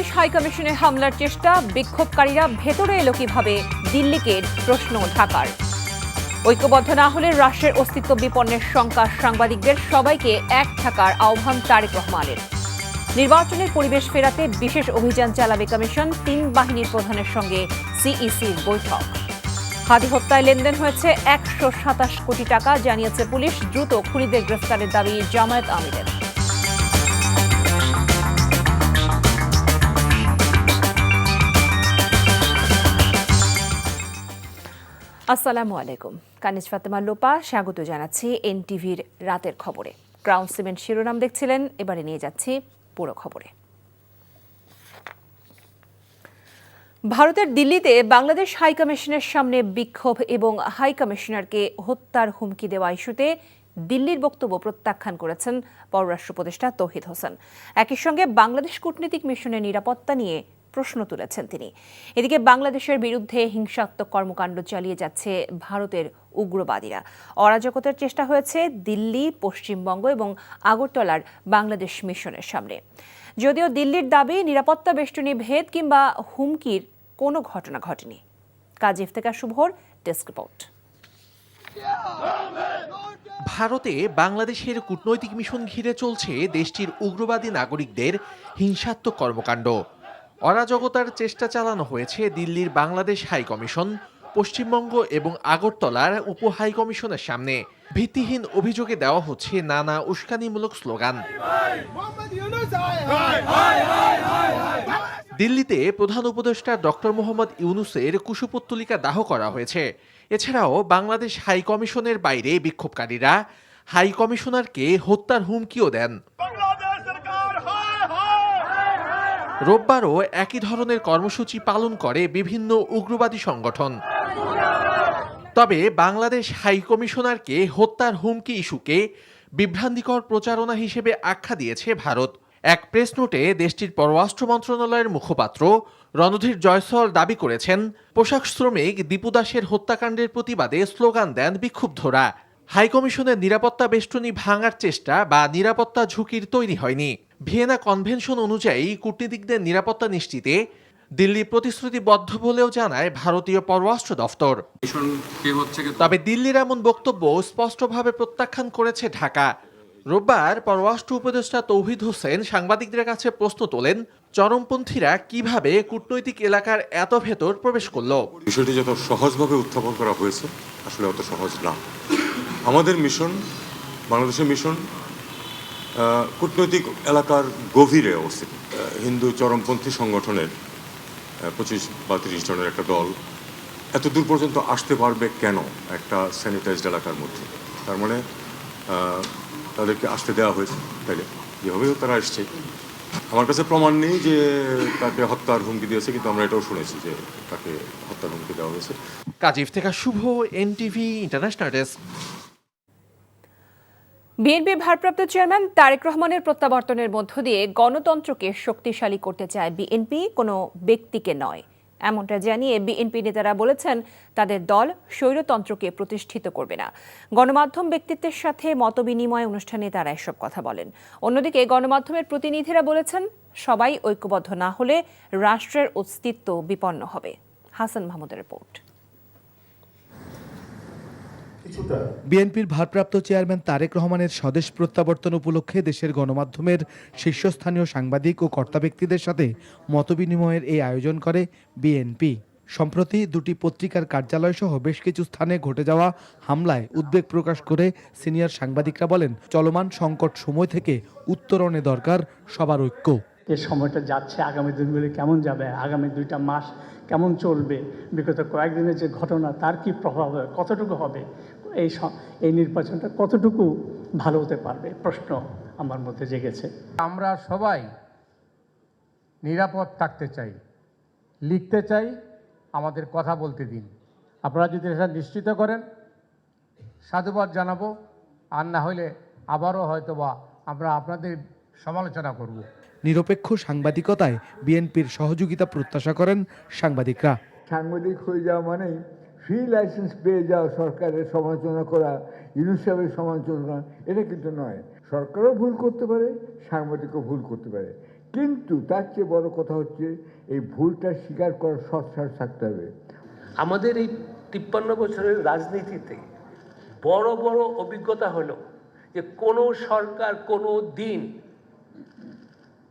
বাংলাদেশ হাইকমিশনে হামলার চেষ্টা, বিক্ষোভকারীরা ভেতরে এলো কিভাবে, দিল্লিকে প্রশ্ন ঢাকার। ঐক্যবদ্ধ না হলে রাষ্ট্রের অস্তিত্ব বিপন্নের শঙ্কা সাংবাদিকদের, সবাইকে এক থাকার আহ্বান তারেক রহমানের। নির্বাচনের পরিবেশ ফেরাতে বিশেষ অভিযান চালাবে কমিশন, 3 বাহিনীর প্রধানের সঙ্গে সিইসির বৈঠক। হাদি হত্যায় লেনদেন হয়েছে 127 কোটি টাকা, জানিয়েছে পুলিশ। দ্রুত খুনিদের গ্রেফতারের দাবি জামায়াত আমিরের। আসসালামু আলাইকুম, কানিজ ফাতেমা লোপা স্বাগত জানাচ্ছি এনটিভির রাতের খবরে। ক্রাউন সিমেন্ট শিরোনাম দেখছিলেন, এবারে নিয়ে যাচ্ছি পুরো খবরে। ভারতের দিল্লিতে বাংলাদেশ হাইকমিশনের সামনে বিক্ষোভ এবং হাইকমিশনারকে হত্যার হুমকি দেওয়া ইস্যুতে দিল্লির বক্তব্য প্রত্যাখ্যান করেছেন পররাষ্ট্র উপদেষ্টা তৌহিদ হোসেন। একই সঙ্গে বাংলাদেশ কূটনৈতিক মিশনের নিরাপত্তা নিয়ে প্রশ্ন তুলেছেন তিনি। এদিকে বাংলাদেশের বিরুদ্ধে হিংসাত্মক কর্মকাণ্ড চালিয়ে যাচ্ছে ভারতের উগ্রবাদীরা। অরাজকতার চেষ্টা হয়েছে দিল্লি, পশ্চিমবঙ্গ এবং আগরতলার বাংলাদেশ মিশনের সামনে। যদিও দিল্লির দাবি নিরাপত্তা বেষ্টনী ভেদ কিংবা হুমকির কোনো ঘটনা ঘটেনি। কাজী ইফতেখার শুভর ডেস্ক রিপোর্ট। ভারতে বাংলাদেশের কূটনৈতিক মিশন ঘিরে চলছে দেশটির উগ্রবাদী নাগরিকদের হিংসাত্মক কর্মকাণ্ড। অরাজকতার চেষ্টা চালানো হয়েছে দিল্লির বাংলাদেশ হাইকমিশন, পশ্চিমবঙ্গ এবং আগরতলার উপ হাইকমিশনের সামনে। ভিত্তিহীন অভিযোগে দেওয়া হচ্ছে নানা উস্কানিমূলক স্লোগান। দিল্লিতে প্রধান উপদেষ্টা ডক্টর মোহাম্মদ ইউনূসের কুশপুত্তলিকা দাহ করা হয়েছে। এছাড়াও বাংলাদেশ হাইকমিশনের বাইরে বিক্ষোভকারীরা হাইকমিশনারকে হত্যার হুমকিও দেন। রোববারও একই ধরনের কর্মসূচি পালন করে বিভিন্ন উগ্রবাদী সংগঠন। তবে বাংলাদেশ হাইকমিশনারকে হত্যার হুমকি ইস্যুকে বিভ্রান্তিকর প্রচারণা হিসেবে আখ্যা দিয়েছে ভারত। এক প্রেস নোটে দেশটির পররাষ্ট্র মন্ত্রণালয়ের মুখপাত্র রণধীর জয়সওয়াল দাবি করেছেন, পোশাক শ্রমিক দীপু দাসের হত্যাকাণ্ডের প্রতিবাদে স্লোগান দেন বিক্ষুব্ধরা। হাইকমিশনের নিরাপত্তা বেষ্টনী ভাঙার চেষ্টা বা নিরাপত্তা ঝুঁকির তৈরি হয়নি। ভিয়েনা কনভেনশন অনুযায়ী কূটনীতিকদের নিরাপত্তা নিশ্চিতে দিল্লি প্রতিশ্রুতিবদ্ধ বলেও জানায় ভারতীয় পররাষ্ট্র দফতর। তবে দিল্লির এমন বক্তব্য স্পষ্টভাবে প্রত্যাখ্যান করেছে ঢাকা। রোববার পররাষ্ট্র উপদেষ্টা তৌহিদ হোসেন সাংবাদিকদের কাছে প্রশ্ন তোলেন, চরমপন্থীরা কিভাবে কূটনৈতিক এলাকার এত ভেতর প্রবেশ করলো। বিষয়টি যত সহজভাবে উত্থাপন করা হয়েছে আসলে অত সহজ না। আমাদের মিশন, বাংলাদেশের মিশন কূটনৈতিক এলাকার গভীরে অবস্থিত। হিন্দু চরমপন্থী সংগঠনের 25 বা 30 জনের একটা দল এত দূর পর্যন্ত আসতে পারবে কেন একটা স্যানিটাইজড এলাকার মধ্যে? তার মানে তাদেরকে আসতে দেওয়া হয়েছে, তাইলে যেভাবেও তারা আসছে। আমার কাছে প্রমাণ নেই যে তাকে হত্যার হুমকি দিয়েছে, কিন্তু আমরা এটাও শুনেছি যে তাকে হত্যার হুমকি দেওয়া হয়েছে। কাজী ইফতেখার শুভ, এনটিভি ইন্টারন্যাশনাল ডেস্ক। বিএনপির ভারপ্রাপ্ত চেয়ারম্যান তারেক রহমানের প্রত্যাবর্তনের মধ্য দিয়ে গণতন্ত্রকে শক্তিশালী করতে চায় বিএনপি, কোনো ব্যক্তিকে নয়। এমনটা জানিয়ে বিএনপি নেতারা বলেছেন, তাদের দল স্বৈরতন্ত্রকে প্রতিষ্ঠিত করবে না। গণমাধ্যম ব্যক্তিত্বের সাথে মতবিনিময় অনুষ্ঠানে তারা এসব কথা বলেন। অন্যদিকে গণমাধ্যমের প্রতিনিধিরা বলেছেন, সবাই ঐক্যবদ্ধ না হলে রাষ্ট্রের অস্তিত্ব বিপন্ন হবে। হাসান মাহমুদের রিপোর্ট। বিএনপির ভারপ্রাপ্ত চেয়ারম্যান তারেক রহমানের স্বদেশ প্রত্যাবর্তন উপলক্ষে দেশের গণমাধ্যমের শীর্ষস্থানীয় সাংবাদিক ও কর্তা ব্যক্তিদের সাথে মতবিনিময়ের এই আয়োজন করে বিএনপি। সম্প্রতি দুটি পত্রিকার কার্যালয় সহ বেশ কিছু স্থানে ঘটে যাওয়া হামলায় উদ্বেগ প্রকাশ করে সিনিয়র সাংবাদিকরা বলেন, চলমান সংকট সময় থেকে উত্তরণে দরকার সবার ঐক্য। যে সময়টা যাচ্ছে, আগামী দিনগুলি কেমন যাবে, আগামী 2টা মাস কেমন চলবে, বিগত কয়েকদিনের যে ঘটনা তার কি প্রভাব হবে, কতটুকু হবে, এই নির্বাচনটা কতটুকু ভালো হতে পারবে, প্রশ্ন আমার মধ্যে জেগেছে। আমরা সবাই নিরাপদ থাকতে চাই, লিখতে চাই, আমাদের কথা বলতে দিন। আপনারা যদি এটা নিশ্চিত করেন সাধুবাদ জানাবো, আর না হলে আবারও হয়তোবা আমরা আপনাদের সমালোচনা করব। নিরপেক্ষ সাংবাদিকতায় বিএনপির সহযোগিতা প্রত্যাশা করেন সাংবাদিকরা। সাংবাদিক হয়ে যাওয়া মানেই ফ্রি লাইসেন্স পেয়ে যাওয়া, সরকারের সমালোচনা করা, ইউনূস সাহেবের সমালোচনা, এটা কিন্তু নয়। সরকারও ভুল করতে পারে, সাংবাদিকও ভুল করতে পারে, কিন্তু তার চেয়ে বড় কথা হচ্ছে এই ভুলটা স্বীকার করার সৎসাহস থাকতে হবে। আমাদের এই 53 বছরের রাজনীতিতে বড় বড় অভিজ্ঞতা হলো যে কোনো সরকার কোনো দিন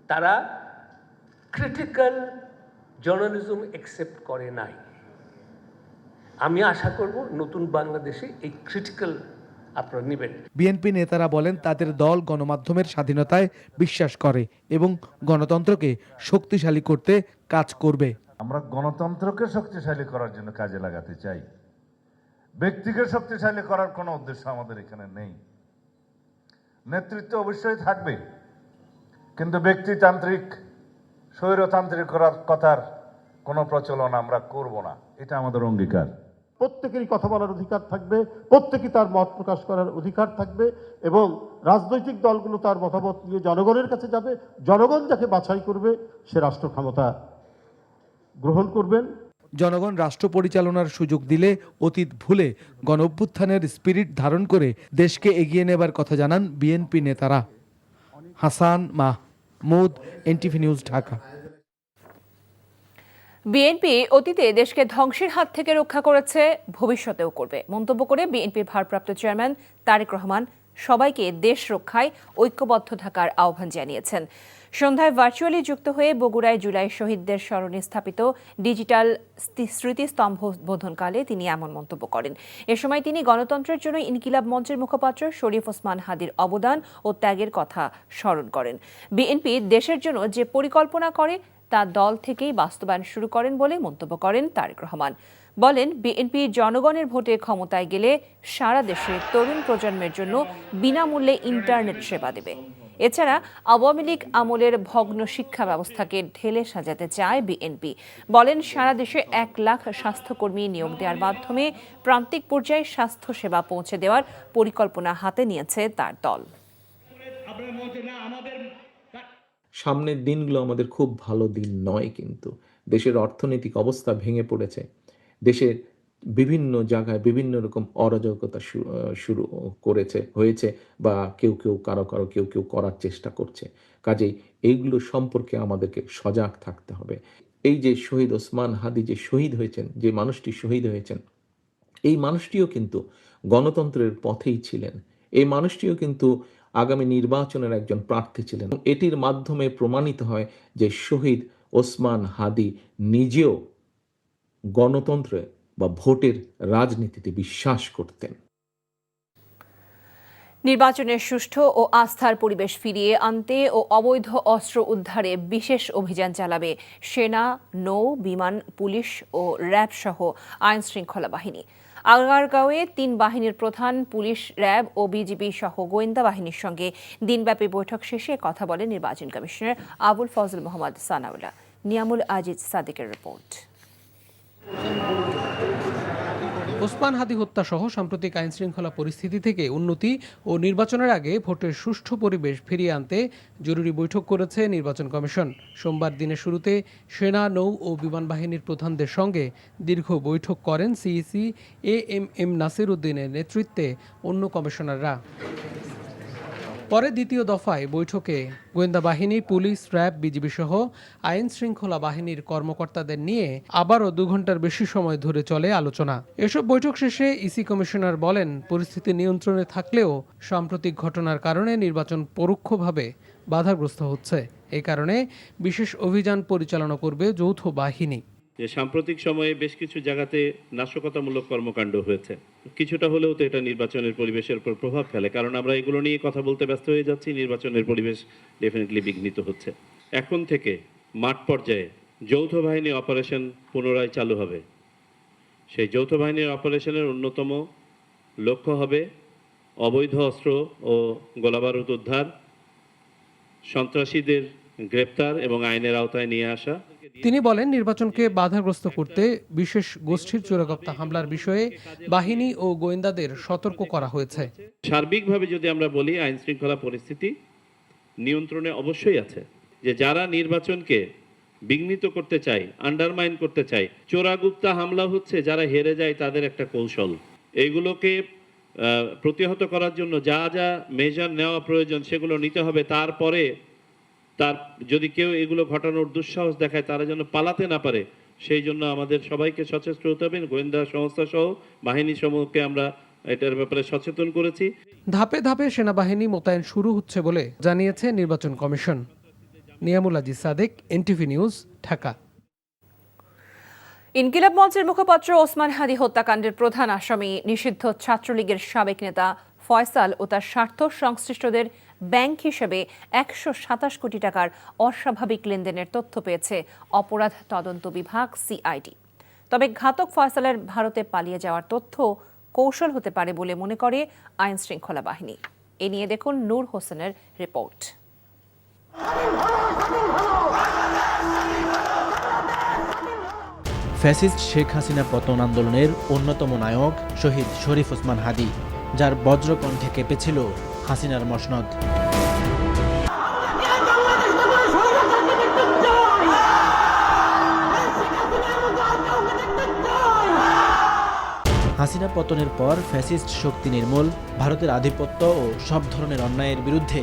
তারা ক্রিটিক্যাল জার্নালিজম অ্যাকসেপ্ট করে নাই। আমি আশা করব নতুন বাংলাদেশে এই ক্রিটিক্যাল আপনারা নেবেন। বিএনপি নেতারা বলেন তাদের দল গণমাধ্যমের স্বাধীনতায় বিশ্বাস করে এবং গণতন্ত্রকে শক্তিশালী করতে কাজ করবে। আমরা গণতন্ত্রকে শক্তিশালী করার জন্য কাজে লাগাতে চাই, ব্যক্তিকে শক্তিশালী করার কোনো উদ্দেশ্য আমাদের এখানে নেই। নেতৃত্ব অবশ্যই থাকবে, কিন্তু ব্যক্তিতান্ত্রিক স্বৈরতান্ত্রিক করার কথার কোনো প্রচলন আমরা করব না, এটা আমাদের অঙ্গীকার। প্রত্যেকেরই কথা বলার অধিকার থাকবে, প্রত্যেকেই তার মত প্রকাশ করার অধিকার থাকবে এবং রাজনৈতিক দলগুলো তার মতামত নিয়ে জনগণের কাছে যাবে, জনগণ যাকে বাছাই করবে সে রাষ্ট্র ক্ষমতা গ্রহণ করবেন। জনগণ রাষ্ট্র পরিচালনার সুযোগ দিলে অতীত ভুলে গণঅভ্যুত্থানের স্পিরিট ধারণ করে দেশকে এগিয়ে নেবার কথা জানান বিএনপি নেতারা। Hasan Mahmud, NTV news, Dhaka. BNP অতীতে দেশকে ধ্বংসের হাত থেকে রক্ষা করেছে, ভবিষ্যতেও করবে মন্তব্য করে বিএনপির ভারপ্রাপ্ত চেয়ারম্যান তারেক রহমান সবাইকে দেশ রক্ষায় ঐক্যবদ্ধ থাকার আহ্বান জানিয়েছেন। সন্ধ্যায় ভার্চুয়ালি যুক্ত হয়ে বগুড়ায় জুলাই শহীদদের স্মরণে স্থাপিত ডিজিটাল স্মৃতিস্তম্ভ উদ্বোধনকালে তিনি এমন মন্তব্য করেন। এ সময় তিনি গণতন্ত্রের জন্য ইনকিলাব মঞ্চের মুখপাত্র শরীফ ওসমান হাদির অবদান ও ত্যাগের কথা স্মরণ করেন। বিএনপি দেশের জন্য যে পরিকল্পনা করে তা দল থেকেই বাস্তবায়ন শুরু করেন বলে মন্তব্য করেন তারেক রহমান। বলেন, বিএনপি জনগণের ভোটে ক্ষমতায় গেলে সারা দেশে তরুণ প্রজন্মের জন্য বিনামূল্যে ইন্টারনেট সেবা দেবে। এছাড়া আওয়ামী লীগ আমলের ভগ্ন শিক্ষা ব্যবস্থাকে ঢেলে সাজাতে চায় বিএনপি। বলেন, সারা দেশে 1 লাখ স্বাস্থ্যকর্মী নিয়োগ দেওয়ার মাধ্যমে প্রান্তিক পর্যায়ে স্বাস্থ্য সেবা পৌঁছে দেওয়ার পরিকল্পনা হাতে নিয়েছে তার দল। সামনের দিনগুলো আমাদের খুব ভালো দিন নয়, কিন্তু দেশের অর্থনৈতিক অবস্থা ভেঙে পড়েছে। দেশের বিভিন্ন জায়গায় বিভিন্ন রকম অরাজকতা শুরু হয়েছে বা কেউ কেউ করার চেষ্টা করছে। কাজেই এইগুলো সম্পর্কে আমাদেরকে সজাগ থাকতে হবে। এই যে শহীদ ওসমান হাদি যে শহীদ হয়েছেন, যে মানুষটি শহীদ হয়েছেন, এই মানুষটিও কিন্তু গণতন্ত্রের পথেই ছিলেন। এই মানুষটিও কিন্তু আগামী নির্বাচনের একজন প্রার্থী ছিলেন। এটির মাধ্যমে প্রমাণিত হয় যে শহীদ ওসমান হাদি নিজেও গণতন্ত্রে বা ভোটের রাজনীতিতে বিশ্বাস করতেন। নির্বাচনের সুষ্ঠু ও আস্থার পরিবেশ ফিরিয়ে আনতে ও অবৈধ অস্ত্র উদ্ধারে বিশেষ অভিযান চালাবে সেনা, নৌ, বিমান, পুলিশ ও র্যাব সহ আইন শৃঙ্খলা বাহিনী। আগারগাঁওয়ে 3 বাহিনীর প্রধান, পুলিশ, র্যাব ও বিজিবি সহ গোয়েন্দা বাহিনীর সঙ্গে দিনব্যাপী বৈঠক শেষে কথা বলেন নির্বাচন কমিশনার আবুল ফজল মোহাম্মদ সানাউল্লাহ। নিয়ামুল আজিজ সাদিকের রিপোর্ট। ওসমান হাদি হত্যা সহ সাম্প্রতিক আইন শৃঙ্খলা পরিস্থিতি থেকে উন্নতি ও নির্বাচনের আগে ভোটের সুষ্ঠু পরিবেশ ফিরিয়ে আনতে জরুরি বৈঠক করেছে নির্বাচন কমিশন। সোমবার দিনের শুরুতে সেনা, নৌ ও বিমান বাহিনীর প্রধানদের সঙ্গে দীর্ঘ বৈঠক করেন সিইসি এএমএম নাসির উদ্দিনের নেতৃত্বে অন্য কমিশনাররা। পরে দ্বিতীয় দফায় বৈঠকে গোয়েন্দা বাহিনী, পুলিশ, র্যাব, বিজিবি সহ আইন শৃঙ্খলা বাহিনীর কর্মকর্তাদের নিয়ে আবারও 2 ঘন্টার বেশি সময় ধরে চলে আলোচনা। এসব বৈঠক শেষে ইসি কমিশনার বলেন, পরিস্থিতি নিয়ন্ত্রণে থাকলেও সাম্প্রতিক ঘটনার কারণে নির্বাচন পরোক্ষভাবে বাধাগ্রস্ত হচ্ছে। এই কারণে বিশেষ অভিযান পরিচালনা করবে যৌথ বাহিনী। যে সাম্প্রতিক সময়ে বেশ কিছু জায়গাতে নাশকতামূলক কর্মকাণ্ড হয়েছে, কিছুটা হলেও তো এটা নির্বাচনের পরিবেশের উপর প্রভাব ফেলে, কারণ আমরা এগুলো নিয়ে কথা বলতে ব্যস্ত হয়ে যাচ্ছি, নির্বাচনের পরিবেশ ডেফিনেটলি বিঘ্নিত হচ্ছে। এখন থেকে মাঠ পর্যায়ে যৌথ বাহিনী অপারেশন পুনরায় চালু হবে। সেই যৌথ বাহিনীর অপারেশনের অন্যতম লক্ষ্য হবে অবৈধ অস্ত্র ও গোলাবারুদ উদ্ধার, সন্ত্রাসীদের গ্রেপ্তার এবং আইনের আওতায় নিয়ে আসা। তিনি বলেন, নির্বাচনকে বাধাগ্রস্ত করতে বিশেষ গোষ্ঠীর চোরাগোপ্তা হামলার বিষয়ে বাহিনী ও গোয়েন্দাদের সতর্ক করা হয়েছে। সার্বিকভাবে যদি আমরা বলি, আইন শৃঙ্খলা পরিস্থিতি নিয়ন্ত্রণে অবশ্যই আছে। যে যারা নির্বাচনকে বিঘ্নিত করতে চায়, আন্ডারমাইন করতে চায়, চোরাগুপ্তা হামলা হচ্ছে যারা হেরে যায় তাদের একটা কৌশল। এইগুলোকে প্রতিহত করার জন্য যা যা মেজার নেওয়া প্রয়োজন সেগুলো নিতে হবে। তারপরে তার যদি কেউ এগুলো ঘটানোর দুঃসাহস দেখায় তারা যেন পালাতে না পারে, সেই জন্য আমাদের সবাইকে সচেষ্ট হতে হবে। গোয়েন্দা সংস্থা সহ বাহিনী সমূহকে আমরা এটার ব্যাপারে সচেতন করেছি। ধাপে ধাপে সেনাবাহিনী মোতায়েন শুরু হচ্ছে বলে জানিয়েছে নির্বাচন কমিশন। Niyamul Aziz Sadek, NTV news, Dhaka. ইনকিলাব মঞ্চের মুখপাত্র ওসমান হাদী হত্যাকাণ্ডের প্রধান আসামি নিষিদ্ধ ছাত্রলীগের সাবেক নেতা ফয়সাল ও তার স্বার্থ সংশ্লিষ্টদের ব্যাংক হিসেবে ১২৭ কোটি টাকার অস্বাভাবিক লেনদেনের তথ্য পেয়েছে অপরাধ তদন্ত বিভাগ সিআইডি। তবে ঘাতক ফয়সালের ভারতে পালিয়ে যাওয়ার তথ্য কৌশল হতে পারে বলে মনে করে আইন শৃঙ্খলা বাহিনী। এ নিয়ে দেখুন নূর হোসেনের রিপোর্ট। ফ্যাসিস্ট শেখ হাসিনা পতন আন্দোলনের অন্যতম নায়ক শহীদ শরীফ ওসমান হাদী, যার বজ্রকণ্ঠে কেঁপেছিল হাসিনার মসনদ। হাসিনা পতনের পর ফ্যাসিস্ট শক্তি নির্মূল, ভারতের আধিপত্য ও সব ধরনের অন্যায়ের বিরুদ্ধে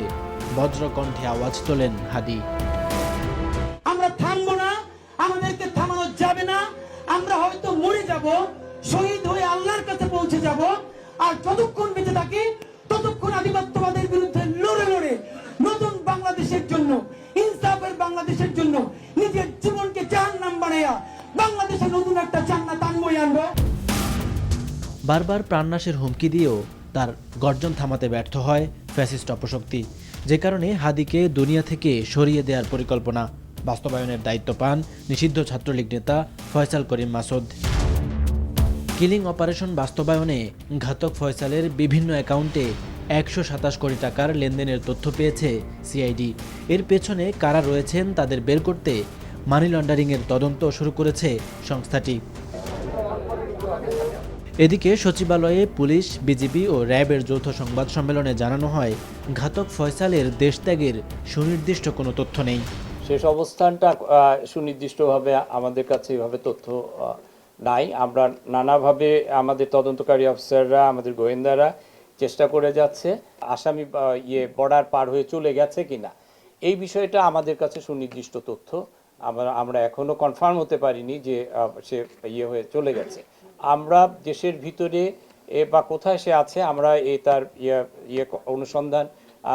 বজ্রকণ্ঠে আওয়াজ তোলেন হাদী। আমরা থামবো না, আমাদেরকে থামানো যাবে না। আমরা হয়তো মরে যাব, শহীদ হয়ে আল্লাহর কাছে পৌঁছে যাব, আর যতক্ষণ বেঁচে থাকি ততক্ষণ আধিপত্যবাদের বিরুদ্ধে লড়ে লড়ে নতুন বাংলাদেশের জন্য, ইনসাফের বাংলাদেশের জন্য নিজের জীবনকে জাহান্নাম বানাইয়া বাংলাদেশে নতুন একটা জান্নাত আনবই আনবো। বারবার প্রাণনাশের হুমকি দিয়েও তার গর্জন থামাতে ব্যর্থ হয় ফ্যাসিস্ট অপশক্তি, যে কারণে হাদীকে দুনিয়া থেকে সরিয়ে দেওয়ার পরিকল্পনা বাস্তবায়নের দায়িত্ব পান নিষিদ্ধ ছাত্রলীগ নেতা ফয়সাল করিম মাসুদ। কিলিং অপারেশন বাস্তবায়নে ঘাতক ফয়সালের বিভিন্ন অ্যাকাউন্টে ১২৭ কোটি টাকার লেনদেনের তথ্য পেয়েছে সিআইডি। এর পেছনে কারা রয়েছেন তাদের বের করতে মানি লন্ডারিংয়ের তদন্ত শুরু করেছে সংস্থাটি। এদিকে সচিবালয়ে পুলিশ, বিজিবি ও র্যাবের যৌথ সংবাদ সম্মেলনে জানানো হয়, ঘাতক ফয়সালের দেশত্যাগের সুনির্দিষ্ট কোনো তথ্য নেই। শেষ অবস্থানটা সুনির্দিষ্টভাবে আমাদের কাছে এভাবে তথ্য নাই। আমরা নানাভাবে আমাদের তদন্তকারী অফিসাররা, আমাদের গোয়েন্দারা চেষ্টা করে যাচ্ছে আসামি বর্ডার পার হয়ে চলে গেছে কিনা, এই বিষয়টা আমাদের কাছে সুনির্দিষ্ট তথ্য আমরা এখনো কনফার্ম হতে পারিনি যে সে হয়ে চলে গেছে। আমরা দেশের ভিতরে বা কোথায় সে আছে আমরা তার অনুসন্ধান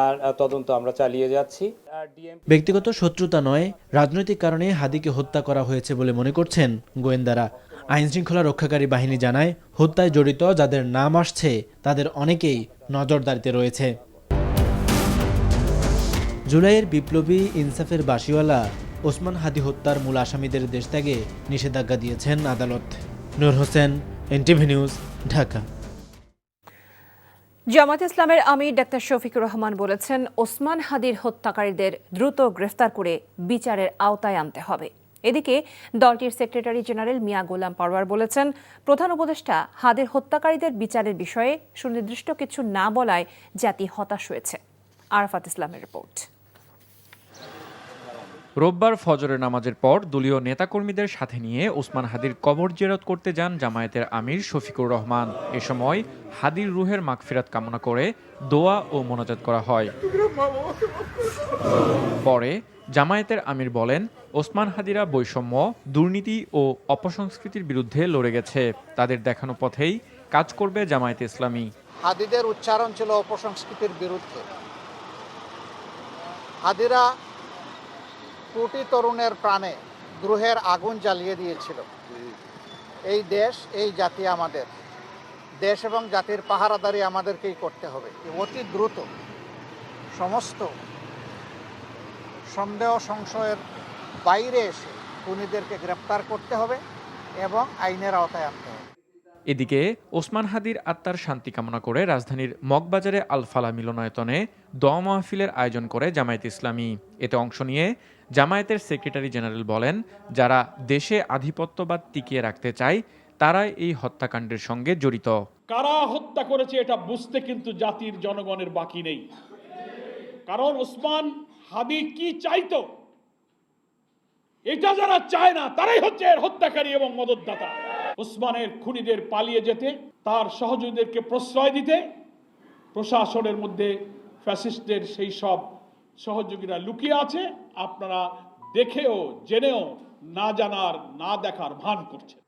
আর তদন্ত আমরা চালিয়ে যাচ্ছি। ব্যক্তিগত শত্রুতা নয়, রাজনৈতিক কারণে হাদীকে হত্যা করা হয়েছে বলে মনে করছেন গোয়েন্দারা। আইন শৃঙ্খলা রক্ষাকারী বাহিনী জানায়, হত্যায় জড়িত যাদের নাম আসছে তাদের অনেকেই নজরদারিতে রয়েছে। জুলাইয়ের বিপ্লবী ইনসাফের বাসিওয়ালা ওসমান হাদী হত্যার মূল আসামিদের দেশত্যাগে নিষেধাজ্ঞা দিয়েছেন আদালত। নূর হোসেন, এনটিভি নিউজ, ঢাকা। জামায়াতে ইসলামের আমির ডাক্তার শফিকুর রহমান বলেছেন, ওসমান হাদীর হত্যাকারীদের দ্রুত গ্রেফতার করে বিচারের আওতায় আনতে হবে। এদিকে দলটির সেক্রেটারি জেনারেল মিয়া গোলাম পারওয়ার বলেছেন, প্রধান উপদেষ্টা হাদীর হত্যাকারীদের বিচারের বিষয়ে সুনির্দিষ্ট কিছু না বলায় জাতি হতাশ হয়েছে। আরাফাত ইসলামের রিপোর্ট। রোববার ফজরের নামাজের পর দলীয় নেতাকর্মীদের সাথে নিয়ে ওসমান হাদীর কবর জিয়ারত করতে যান জামায়াতের আমির শফিকুর রহমান। এ সময় হাদীর রুহের মাগফিরাত কামনা করে দোয়া ও মোনাজাত করা হয়। পরে জামায়াতের আমির বলেন, ওসমান হাদীরা বৈষম্য, দুর্নীতি ও অপসংস্কৃতির বিরুদ্ধে লড়ে গেছে। তাদের দেখানো পথেই কাজ করবে জামায়াতে ইসলামী। হাদীদের উচ্চারণ ছিল অপসংস্কৃতির বিরুদ্ধে। হাদীরা কোটি তরুণের প্রাণে দ্রোহের আগুন জ্বালিয়ে দিয়েছিল। এই দেশ, এই জাতি আমাদের দেশ এবং জাতির পাহারাদারি আমাদেরকেই করতে হবে। অতি দ্রুত সমস্ত সন্দেহ সংশয়ের বাইরে এসে খুনিদেরকে গ্রেপ্তার করতে হবে এবং আইনের আওতায় আনতে হবে। এদিকে ওসমান হাদীর আত্মার শান্তি কামনা করে রাজধানীর মগবাজারে আল ফালাহ মিলনায়তনে দোয়া মাহফিলের আয়োজন করে জামায়াত ইসলামী। এতে অংশ নিয়ে জামায়াতের সেক্রেটারি জেনারেল বলেন, যারা দেশে আধিপত্যবাদ টিকিয়ে রাখতে চায় তারাই এই হত্যাকাণ্ডের সঙ্গে জড়িত। কারা হত্যা করেছে এটা বুঝতে কিন্তু জাতির জনগণের বাকি নেই। কারণ ওসমান হাদী কি চাইতো, এটা যারা চায় না তারাই হচ্ছে এর হত্যাকারী এবং মদতদাতা। ওসমানের খুনিদের পালিয়ে যেতে, তার সহযোগীদেরকে প্রশ্রয় দিতে প্রশাসনের মধ্যে ফ্যাসিস্টদের সেই সব সহযোগীরা লুকিয়ে আছে, আপনারা দেখেও জেনেও না জানার না দেখার ভান করছেন।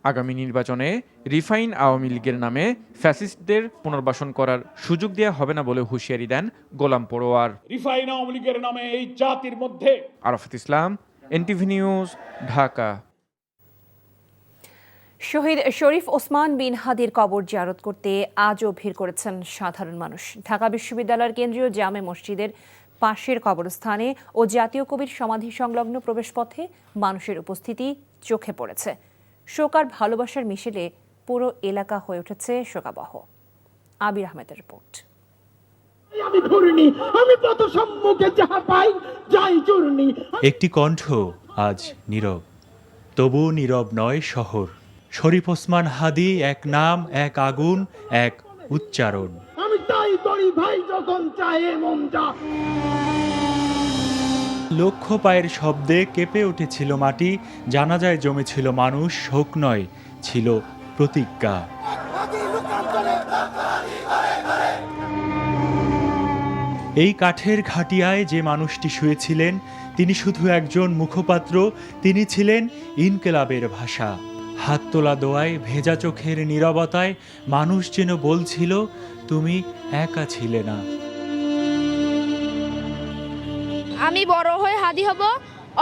আগামী নির্বাচনে রিফাইন আওয়ামী লীগের নামে ফ্যাসিস্টদের পুনর্বাসন করার সুযোগ দেওয়া হবে না বলে হুঁশিয়ারি দেন গোলাম পরোয়ার। রিফাইন আওয়ামী লীগের নামে এই জাতির মধ্যে। আরাফাত ইসলাম, এনটিভি নিউজ, ঢাকা। শহীদ শরীফ ওসমান বিন হাদির কবর জিয়ারত করতে আজও ভিড় করেছেন সাধারণ মানুষ। ঢাকা বিশ্ববিদ্যালয়ের কেন্দ্রীয় জামে মসজিদের পাশের কবরস্থানে ও জাতীয় কবির সমাধি সংলগ্ন প্রবেশপথে মানুষের উপস্থিতি চোখে পড়েছে। শোক আর ভালোবাসার মিশেলে পুরো এলাকা হয়ে উঠেছে শোকাবহ। আবির আহমেদের রিপোর্ট। একটি কণ্ঠ আজ নীরব, তবু নীরব নয় শহর। শরীফ ওসমান হাদি, এক নাম, এক আগুন, এক উচ্চারণ। আমি তাই করি ভাই যখন চাহে মন যা। লক্ষ পায়ের শব্দে কেঁপে উঠেছিল মাটি, জানাজায় জমেছিল মানুষ, শোক নয়, ছিল প্রতিজ্ঞা। এই কাঠের খাটিয়ায় যে মানুষটি শুয়েছিলেন, তিনি শুধু একজন মুখপাত্র, তিনি ছিলেন ইনকিলাবের ভাষা। হাত তোলা দোয়ায়, ভেজা চোখের নীরবতায় মানুষ যেন বলছিল, তুমি একা ছিলে না। আমি বড় হয়ে হাদি হব,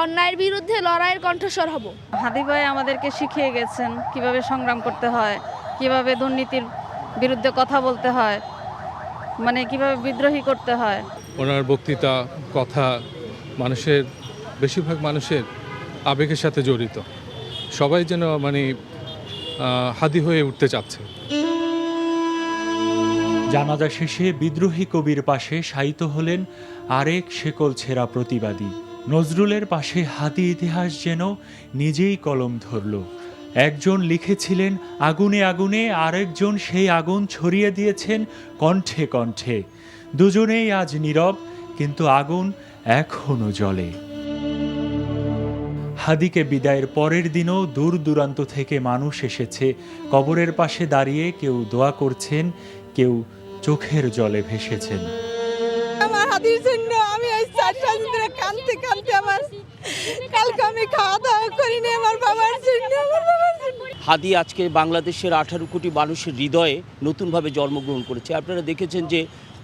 অন্যায়ের বিরুদ্ধে লড়াইয়ের কণ্ঠস্বর হব। হাদি ভাই আমাদেরকে শিখিয়ে গেছেন কিভাবে সংগ্রাম করতে হয়, কিভাবে দুর্নীতির বিরুদ্ধে কথা বলতে হয়, মানে কিভাবে বিদ্রোহী করতে হয়। ওনার বক্তৃতা, কথা মানুষের, বেশিরভাগ মানুষের আবেগের সাথে জড়িত। সবাই যেন হাদি হয়ে উঠতে চাচ্ছে। জানাজা শেষে বিদ্রোহী কবির পাশে শায়িত হলেন আরেক শেকল ছেঁড়া প্রতিবাদী। নজরুলের পাশে হাদি ইতিহাস যেন নিজেই কলম ধরল। একজন লিখেছিলেন আগুনে আগুনে, আরেকজন সেই আগুন ছড়িয়ে দিয়েছেন কণ্ঠে কণ্ঠে। দুজনেই আজ নীরব, কিন্তু আগুন এখনো জ্বলে। হাদিকে বিদায়ের পরের দিনও দূর দূরান্ত থেকে মানুষ এসেছে কবরের পাশে দাঁড়িয়ে, কেউ দোয়া করছেন, কেউ চোখের জলে ভেসেছেন। আমার হাদির জন্য আমি এই 4 সাল ধরে কাঁদতে কাঁদতে আমার কালকে আমি খাওয়া দাওয়া করিনি আমার বাবার জন্য। হাদি আজকে বাংলাদেশের 18 কোটি মানুষের হৃদয়ে নতুনভাবে জন্মগ্রহণ করেছে। আপনারা দেখেছেন যে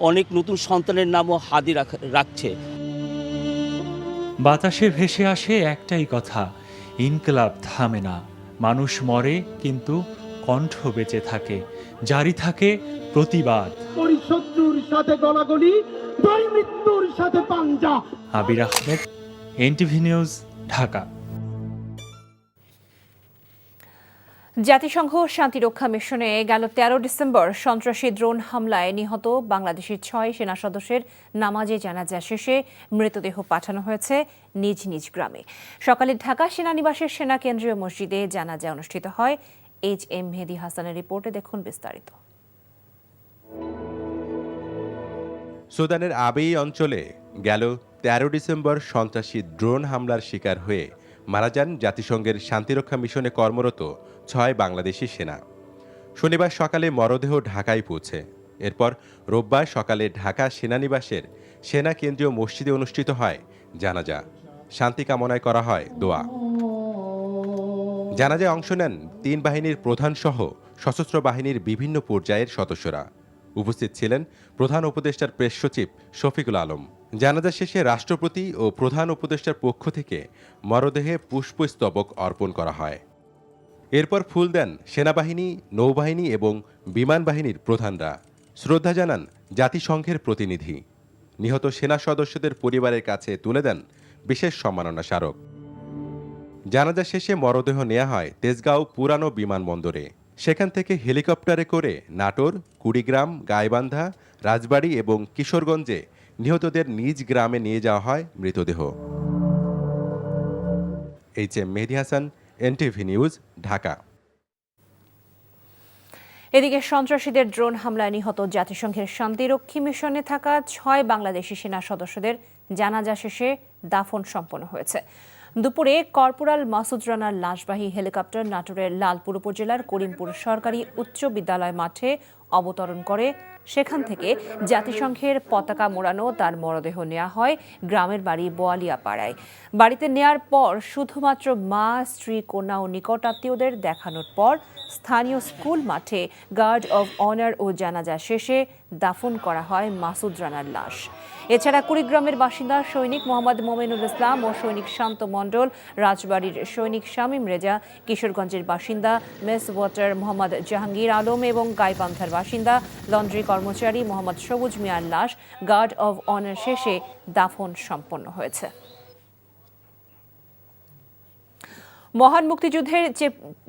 অনেক নতুন সন্তানের নামও হাদি রাখছে। বাতাসে ভেসে আসে একটাই কথা, ইনকিলাব থামে না। মানুষ মরে, কিন্তু কণ্ঠ বেঁচে থাকে, জারি থাকে প্রতিবাদ। শত্রুর সাথে গলাগলি, মৃত্যুর সাথে পাঞ্জা। আবির আহমেদ, এনটিভি নিউজ, ঢাকা। জাতিসংঘ শান্তিরক্ষা মিশনে গেল 13 ডিসেম্বর সন্ত্রাসী ড্রোন হামলায় নিহত বাংলাদেশের 6 সেনা সদস্যের নামাজে জানাজা শেষে মৃতদেহ পাঠানো হয়েছে নিজ নিজ গ্রামে। সকালে ঢাকা সেনানিবাসের সেনা কেন্দ্রীয় মসজিদে জানাজা অনুষ্ঠিত হয়। HM মেহেদী হাসানের রিপোর্টে দেখুন বিস্তারিত। সুদানের আবেই অঞ্চলে গেল 13 ডিসেম্বর সন্ত্রাসী ড্রোন হামলার শিকার হয়ে মারা যান জাতিসংঘের শান্তিরক্ষা মিশনে কর্মরত 6 বাংলাদেশি সেনা। শনিবার সকালে মরদেহ ঢাকায় পৌঁছে। এরপর রোববার সকালে ঢাকা সেনানিবাসের সেনা কেন্দ্রীয় মসজিদে অনুষ্ঠিত হয় জানাজা। শান্তি কামনায় করা হয় দোয়া। জানাজায় অংশ নেন 3 বাহিনীর প্রধানসহ সশস্ত্র বাহিনীর বিভিন্ন পর্যায়ের সদস্যরা। উপস্থিত ছিলেন প্রধান উপদেষ্টার প্রেস সচিব শফিকুল আলম। জানাজা শেষে রাষ্ট্রপতি ও প্রধান উপদেষ্টার পক্ষ থেকে মরদেহে পুষ্পস্তবক অর্পণ করা হয়। এরপর ফুল দেন সেনাবাহিনী, নৌবাহিনী এবং বিমান বাহিনীর প্রধানরা। শ্রদ্ধা জানান জাতিসংঘের প্রতিনিধি। নিহত সেনা সদস্যদের পরিবারের কাছে তুলে দেন বিশেষ সম্মাননা স্মারক। জানাজা শেষে মরদেহ নেওয়া হয় তেজগাঁও পুরানো বিমানবন্দরে। সেখান থেকে হেলিকপ্টারে করে নাটোর, কুড়িগ্রাম, গাইবান্ধা, রাজবাড়ী এবং কিশোরগঞ্জে নিহতদের নিজ গ্রামে নিয়ে যাওয়া হয় মৃতদেহ। HM মেহেদী হাসান, এনটিভি নিউজ, ঢাকা। এদিকে সন্ত্রাসীদের ড্রোন হামলায় নিহত জাতিসংঘের শান্তিরক্ষী মিশনে থাকা 6 বাংলাদেশি সেনা সদস্যদের জানাজা শেষে দাফন সম্পন্ন হয়েছে। দুপুরে কর্পোরাল মাসুদ রানার লাশবাহী হেলিকপ্টার নাটোরের লালপুর উপজেলার করিমপুর সরকারি উচ্চ বিদ্যালয় মাঠে অবতরণ করে সেখান থেকে জাতিসংঘের পতাকা মোড়ানো তার মরদেহ নেওয়া হয় গ্রামের বাড়ি বোয়ালিয়াপাড়ায়। বাড়িতে নেয়ার পর শুধুমাত্র মা, স্ত্রী, কন্যা ও নিকটাত্মীয়দের দেখানোর পর স্থানীয় স্কুল মাঠে গার্ড অব অনার ও জানাজা শেষে দাফন করা হয় মাসুদ রানার লাশ। এছাড়া কুড়িগ্রামের বাসিন্দা সৈনিক মোহাম্মদ মোমিনুল ইসলাম ও সৈনিক শান্ত মণ্ডল, রাজবাড়ির সৈনিক শামীম রেজা, কিশোরগঞ্জের বাসিন্দা মেস ওয়াটার মোহাম্মদ জাহাঙ্গীর আলম এবং গাইবান্ধার বাসিন্দা লন্ড্রি কর্মচারী মোহাম্মদ সবুজ মিয়ার লাশ গার্ড অব অনার শেষে দাফন সম্পন্ন হয়েছে। মহান মুক্তিযুদ্ধের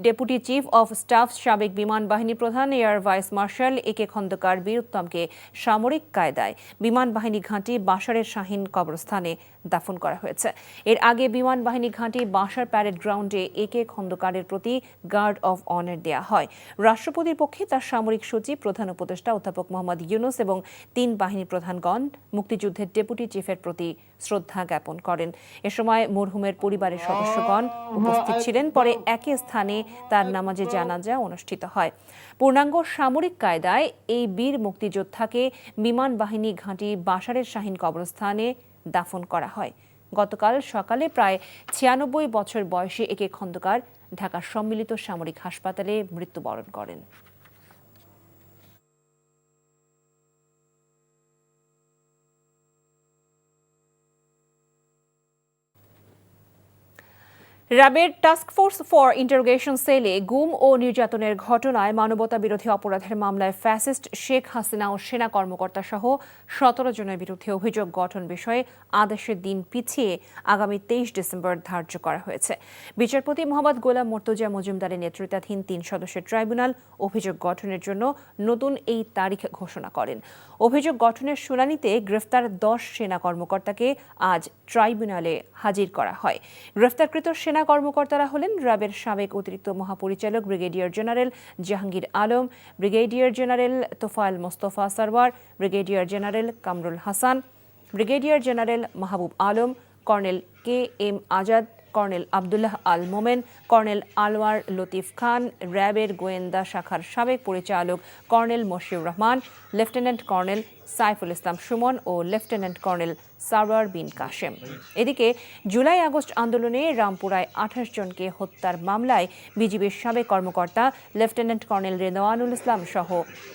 ডেপুটি চিফ অব স্টাফ সাবেক বিমান বাহিনী প্রধান এয়ার ভাইস মার্শাল একে খন্দকার বীরুত্তমকে সামরিক কায়দায় বিমান বাহিনী ঘাঁটি বাশারের শাহীন কবরস্থানে দাফন করা হয়েছে। এর আগে বিমান বাহিনী ঘাঁটি বাশার প্যারেড গ্রাউন্ডে একে খন্দকারের প্রতি গার্ড অব অনার দেয়া হয়। রাষ্ট্রপতির পক্ষে তার সামরিক সচিব, প্রধান উপদেষ্টা অধ্যাপক মোহাম্মদ ইউনুস এবং 3 বাহিনী প্রধানগণ মুক্তিযুদ্ধের ডেপুটি চিফের প্রতি শ্রদ্ধা জ্ঞাপন করেন। এ সময় মরহুমের পরিবারের সদস্যগণ উপস্থিত ছিলেন। পরে একই স্থানে তার নামাজে জানাজা অনুষ্ঠিত হয়। পূর্ণাঙ্গ সামরিক কায়দায় এই বীর মুক্তিযোদ্ধাকে বিমান বাহিনী ঘাঁটি বাশারের শাহীন কবরস্থানে দাফন করা হয়। গতকাল সকালে প্রায় 96 বছর বয়সী একে খন্দকার ঢাকা সম্মিলিত সামরিক হাসপাতালে মৃত্যুবরণ করেন। র্যাবের টাস্কফোর্স ফর ইন্টারোগেশন সেলে গুম ও নির্যাতনের ঘটনায় মানবতাবিরোধী অপরাধের মামলায় ফ্যাসিস্ট শেখ হাসিনা ও সেনা কর্মকর্তা সহ 17 জনের বিরুদ্ধে অভিযোগ গঠন বিষয়ে আদেশের দিন পিছিয়ে আগামী 23 ডিসেম্বর ধার্য করা হয়েছে। বিচারপতি মোহাম্মদ গোলাম মর্তুজা মজুমদারের নেতৃত্বাধীন 3 সদস্যের ট্রাইব্যুনাল অভিযোগ গঠনের জন্য নতুন এই তারিখ ঘোষণা করেন। অভিযোগ গঠনের শুনানিতে গ্রেফতার 10 সেনা কর্মকর্তাকে আজ ট্রাইব্যুনালে হাজির করা হয়। গ্রেফতারকৃত সেনা কর্মকর্তারা হলেন র্যাবের সাবেক অতিরিক্ত মহাপরিচালক brigadier general Jahangir Alam, brigadier general Tofail Mostafa Sarwar, brigadier general Kamrul Hasan, brigadier general Mahbub Alam, colonel KM Azad, colonel Abdullah Al Momen, colonel Alwar Latif Khan, র্যাবের গোয়েন্দা শাখার সাবেক পরিচালক colonel Mashiur Rahman, lieutenant colonel Saiful Islam Sumon ও লেফটেন্যান্ট কর্নেল সারওয়ার বিন কাশেম। এদিকে জুলাই আগস্ট আন্দোলনে রামপুরায় 28 জনকে হত্যার মামলায় বিজিবির সাবেক কর্মকর্তা লেফটেন্যান্ট কর্নেল রেদওয়ানুল ইসলাম সহ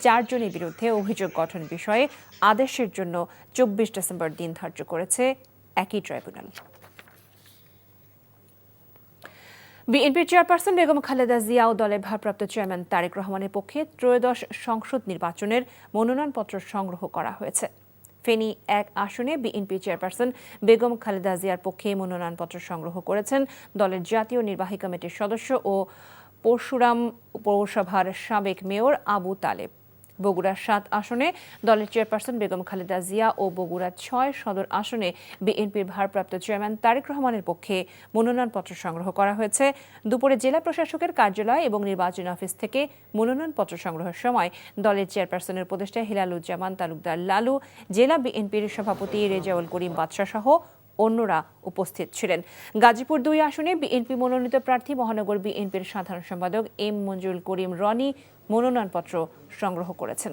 4 জনের বিরুদ্ধে অভিযোগ গঠন বিষয়ে আদেশের জন্য 24 ডিসেম্বর দিন ধার্য করেছে একই ট্রাইব্যুনাল। বিএনপির চেয়ারপারসন বেগম খালেদা জিয়া ও দলের ভারপ্রাপ্ত চেয়ারম্যান তারেক রহমানের পক্ষে ত্রয়োদশ সংসদ নির্বাচনের মনোনয়নপত্র সংগ্রহ করা হয়েছে। ফেনী 1 আসনে বিএনপি চেয়ারপারসন বেগম খালেদা জিয়ার পক্ষে মনোনয়নপত্র সংগ্রহ করেছেন দলের জাতীয় নির্বাহী কমিটির সদস্য ও পরশুরাম পৌরসভার সাবেক মেয়র আবু তালেব। বগুড়া 7 আসনে দলের চেয়ারপারসন বেগম খালেদা জিয়া ও বগুড়া 6 সদর আসনে বিএনপির ভারপ্রাপ্ত চেয়ারম্যান তারেক রহমানের পক্ষে মনোনয়নপত্র সংগ্রহ করা হয়েছে। দুপুরে জেলা প্রশাসকের কার্যালয় এবং নির্বাচনী অফিস থেকে মনোনয়নপত্র সংগ্রহের সময় দলের চেয়ারপারসনের উপদেষ্টা হিলালুজ্জামান তালুকদার লালু, জেলা বিএনপির সভাপতি রেজাউল করিম বাদশা সহ অন্যরা উপস্থিত ছিলেন। গাজীপুর 2 আসনে বিএনপি মনোনীত প্রার্থী মহানগর বিএনপির সাধারণ সম্পাদক এম মঞ্জুরুল করিম রনি মনোনয়নপত্র সংগ্রহ করেছেন।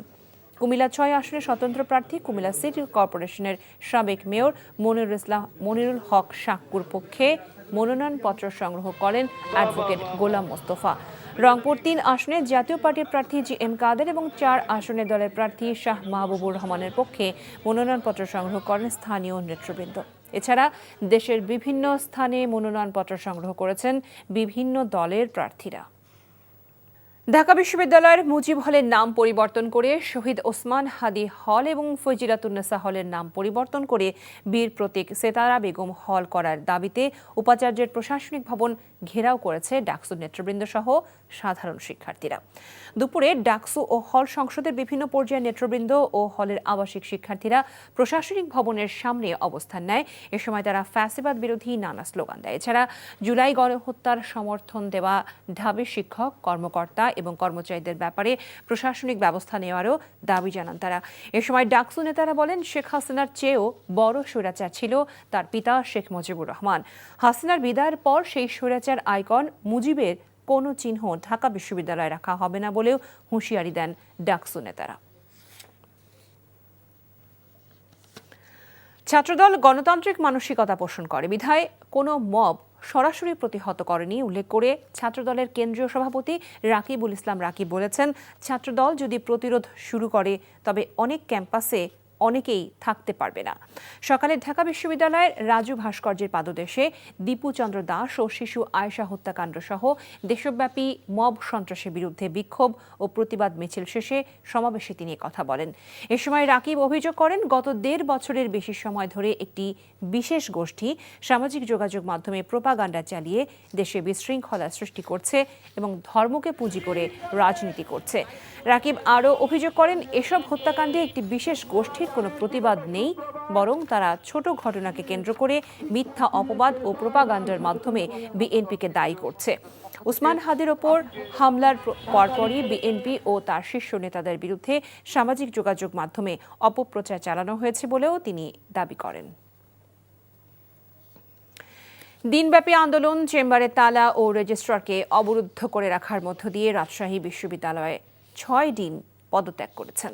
কুমিল্লা 6 আসনে স্বতন্ত্র প্রার্থী কুমিল্লা সিটি কর্পোরেশনের সাবেক মেয়র মনিরুল হক সাক্কুর পক্ষে মনোনয়নপত্র সংগ্রহ করেন অ্যাডভোকেট গোলাম মোস্তফা। রংপুর 3 আসনে জাতীয় পার্টির প্রার্থী GM কাদের এবং 4 আসনে দলের প্রার্থী শাহ মাহবুবুর রহমানের পক্ষে মনোনয়নপত্র সংগ্রহ করেন স্থানীয় নেতৃবৃন্দ। এছাড়া দেশের বিভিন্ন স্থানে মনোনয়নপত্র সংগ্রহ করেছেন বিভিন্ন দলের প্রার্থীরা। ঢাকা বিশ্ববিদ্যালয়ের মুজিব হলের নাম পরিবর্তন করে শহীদ ওসমান হাদি হল এবং ফজিলাতুন্নেসা হলের নাম পরিবর্তন করে বীর প্রতীক সেতারা বেগম হল করার দাবিতে উপাচার্যের প্রশাসনিক ভবন ঘেরাও করেছে ডাকসু নেতৃবৃন্দ সহ সাধারণ শিক্ষার্থীরা। দুপুরে ডাকসু ও হল সংসদের বিভিন্ন পর্যায়ের নেতৃবৃন্দ ও হলের আবাসিক শিক্ষার্থীরা প্রশাসনিক ভবনের সামনে অবস্থান নেয়। এ সময় তারা ফ্যাসিবাদ বিরোধী নানা স্লোগান দেয়। এছাড়া জুলাই গণহত্যার সমর্থন দেওয়া ঢাবি শিক্ষক, কর্মকর্তা এবং কর্মচারীদের ব্যাপারে প্রশাসনিক ব্যবস্থা নেওয়ারও দাবি জানান তারা। এ সময় ডাকসু নেতারা বলেন, শেখ হাসিনার চেয়েও বড় স্বৈরাচার ছিল তার পিতা শেখ মুজিবুর রহমান। হাসিনার বিদায়ের পর সেই স্বৈরাচার আইকন মুজিবের কোনো চিহ্ন ঢাকা বিশ্ববিদ্যালয়ে রাখা হবে না বলেও হুঁশিয়ারি দেন ডাকসু নেতারা। ছাত্রদল গণতান্ত্রিক মানসিকতা পোষণ করে বিধায় কোনো মব সরাসরি প্রতিহত করেনি উল্লেখ করে ছাত্রদলের কেন্দ্রীয় সভাপতি রাকিবুল ইসলাম রাকিব বলেছেন, ছাত্রদল যদি প্রতিরোধ শুরু করে তবে অনেক ক্যাম্পাসে অনেকেই থাকতে পারবে না। সকালে ঢাকা বিশ্ববিদ্যালয়ের রাজু ভাস্কর্যের পাদদেশে দীপু চন্দ্র দাস ও শিশু আয়েশা হত্যাকাণ্ড সহ দেশব্যাপী মব সন্ত্রাসের বিরুদ্ধে বিক্ষোভ ও প্রতিবাদ মিছিল শেষে সমাবেশে তিনি কথা বলেন। এ সময় রাকিব অভিযোগ করেন, গত ১.৫ বছরের বেশি সময় ধরে একটি বিশেষ গোষ্ঠী সামাজিক যোগাযোগ মাধ্যমে প্রোপাগান্ডা চালিয়ে দেশে বিশৃঙ্খলা সৃষ্টি করছে এবং ধর্মকে পুঁজি করে রাজনীতি করছে। রাকিব আরও অভিযোগ করেন, এসব হত্যাকাণ্ডে একটি বিশেষ গোষ্ঠীর কোনো প্রতিবাদ নেই, বরং তারা ছোট ঘটনাকে কেন্দ্র করে মিথ্যা অপবাদ ও প্রোপাগান্ডার মাধ্যমে বিএনপিকে দায়ী করছে। উসমান হাদির ওপর হামলার পরপরই বিএনপি ও তার শীর্ষ নেতাদের বিরুদ্ধে সামাজিক যোগাযোগ মাধ্যমে অপপ্রচার চালানো হয়েছে বলেও তিনি দাবি করেন। দিনব্যাপী আন্দোলন, চেম্বারে তালা ও রেজিস্ট্রারকে অবরুদ্ধ করে রাখার মধ্য দিয়ে রাজশাহী বিশ্ববিদ্যালয়ে ৬ দিন পদত্যাগ করেছেন।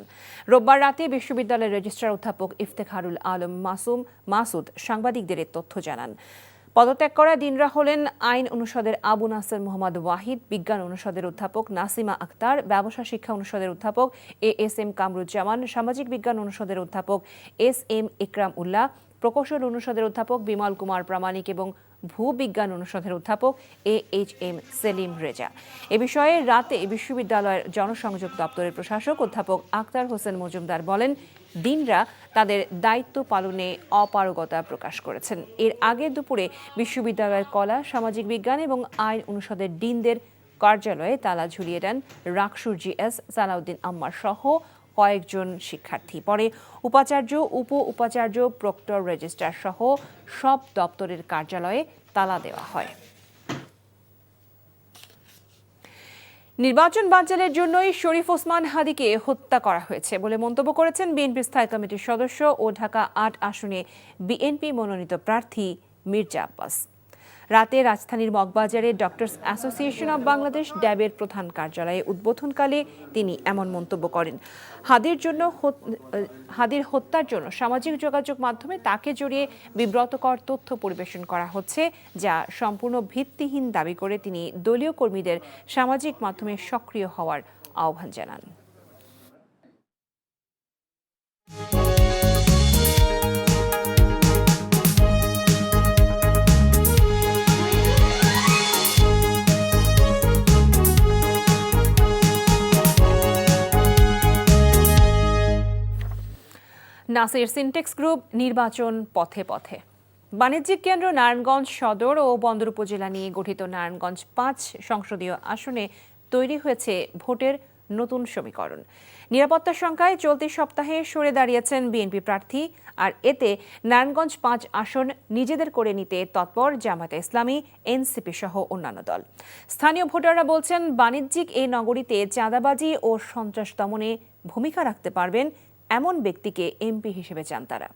রোববার রাতে বিশ্ববিদ্যালয়ের রেজিস্ট্রার অধ্যাপক ইফতেখারুল আলম মাসুদ সাংবাদিকদের এ তথ্য জানান। পদত্যাগ করা দিনরা হলেন আইন অনুষদের আবু নাসের মোহাম্মদ ওয়াহিদ, বিজ্ঞান অনুষদের অধ্যাপক নাসিমা আক্তার, ব্যবসা শিক্ষা অনুষদের অধ্যাপক এএসএম কামরুজ্জামান, সামাজিক বিজ্ঞান অনুষদের অধ্যাপক এসএম ইকরাম উল্লাহ, প্রকৌশল অনুষদের অধ্যাপক বিমল কুমার প্রামাণিক এবং ভূবিজ্ঞান অনুষদের অধ্যাপক AHM সেলিম রেজা। এ বিষয়ে রাতে বিশ্ববিদ্যালয়ের জনসংযোগ দপ্তরের প্রশাসক অধ্যাপক আক্তার হোসেন মজুমদার বলেন, দিনরা তাদের দায়িত্ব পালনে অপারগতা প্রকাশ করেছেন। এর আগে দুপুরে বিশ্ববিদ্যালয়ের কলা, সামাজিক বিজ্ঞান এবং আইন অনুষদের ডিনদের কার্যালয়ে তালা ঝুলিয়ে দেন রাকসুর GS সালাউদ্দিন আম্মার সহ কয়েকজন শিক্ষার্থী। পরে উপাচার্য, উপ উপাচার্য, প্রক্টর, রেজিস্ট্রার সহ সব দপ্তরের কার্যালয়ে তালা দেওয়া হয়। নির্বাচন বানচালের জন্যই শরীফ ওসমান হাদিকে হত্যা করা হয়েছে বলে মন্তব্য করেছেন বিএনপি স্থায়ী কমিটির সদস্য ও ঢাকা ৮ আসনে বিএনপি মনোনীত প্রার্থী মির্জা আব্বাস। রাতে রাজধানীর মগবাজারে ডক্টরস অ্যাসোসিয়েশন অব বাংলাদেশ ড্যাবের প্রধান কার্যালয়ে উদ্বোধনকালে তিনি এমন মন্তব্য করেন। হাদির হত্যার জন্য সামাজিক যোগাযোগ মাধ্যমে তাকে জড়িয়ে বিব্রতকর তথ্য পরিবেশন করা হচ্ছে, যা সম্পূর্ণ ভিত্তিহীন দাবি করে তিনি দলীয় কর্মীদের সামাজিক মাধ্যমে সক্রিয় হওয়ার আহ্বান জানান। নাসির সিনটেক্স গ্রুপ নির্বাচন পথে পথে। বাণিজ্যিক কেন্দ্র নারায়ণগঞ্জ সদর ও বন্দর উপজেলা নিয়ে গঠিত নারায়ণগঞ্জ ৫ সংসদীয় আসনে তৈরি হয়েছে ভোটের নতুন সমীকরণ। নিরাপত্তার সংখ্যায় চলতি সপ্তাহে সরে দাঁড়িয়েছেন বিএনপি প্রার্থী, আর এতে নারায়ণগঞ্জ ৫ আসন নিজেদের করে নিতে তৎপর জামায়াতে ইসলামী, এনসিপি সহ অন্যান্য দল। স্থানীয় ভোটাররা বলছেন, বাণিজ্যিক এই নগরীতে চাঁদাবাজি ও সন্ত্রাস দমনে ভূমিকা রাখতে পারবেন এমন ব্যক্তিকে এমপি হিসেবে চান তারা।